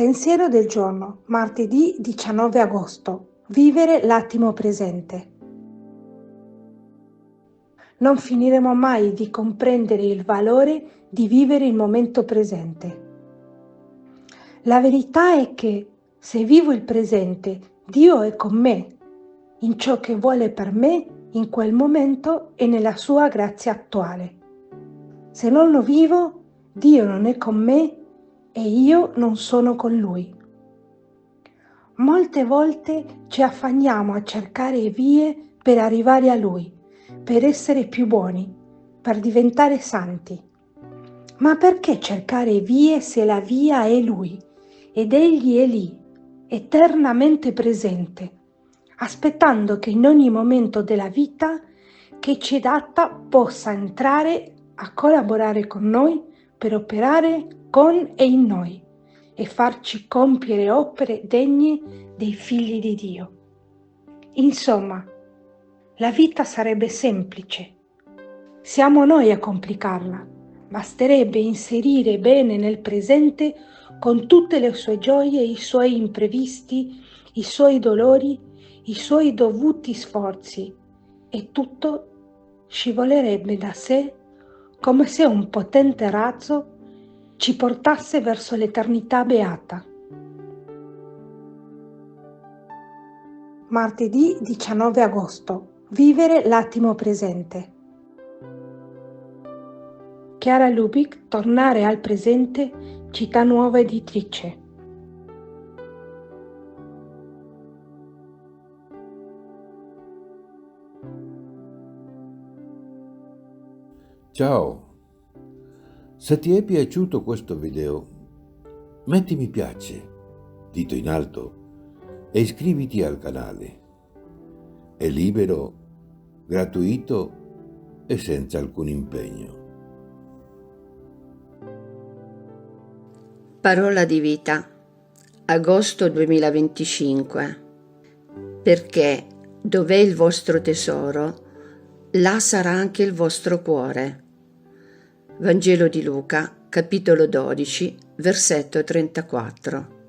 Pensiero del giorno, martedì 19 agosto. Vivere l'attimo presente. Non finiremo mai di comprendere il valore di vivere il momento presente. La verità è che se vivo il presente, Dio è con me, in ciò che vuole per me in quel momento e nella sua grazia attuale. Se non lo vivo, Dio non è con me e io non sono con Lui. Molte volte ci affanniamo a cercare vie per arrivare a Lui, per essere più buoni, per diventare santi. Ma perché cercare vie se la via è Lui ed Egli è lì, eternamente presente, aspettando che in ogni momento della vita che ci è data possa entrare a collaborare con noi per operare con e in noi e farci compiere opere degne dei figli di Dio. Insomma, la vita sarebbe semplice. Siamo noi a complicarla. Basterebbe inserire bene nel presente con tutte le sue gioie, i suoi imprevisti, i suoi dolori, i suoi dovuti sforzi e tutto scivolerebbe da sé come se un potente razzo ci portasse verso l'eternità beata. Martedì 19 agosto. Vivere l'attimo presente. Chiara Lubich, Tornare al presente, Città Nuova Editrice. Ciao, se ti è piaciuto questo video, metti mi piace, dito in alto, e iscriviti al canale. È libero, gratuito e senza alcun impegno. Parola di vita, agosto 2025. Perché dov'è il vostro tesoro, là sarà anche il vostro cuore. Vangelo di Luca, capitolo 12, versetto 34.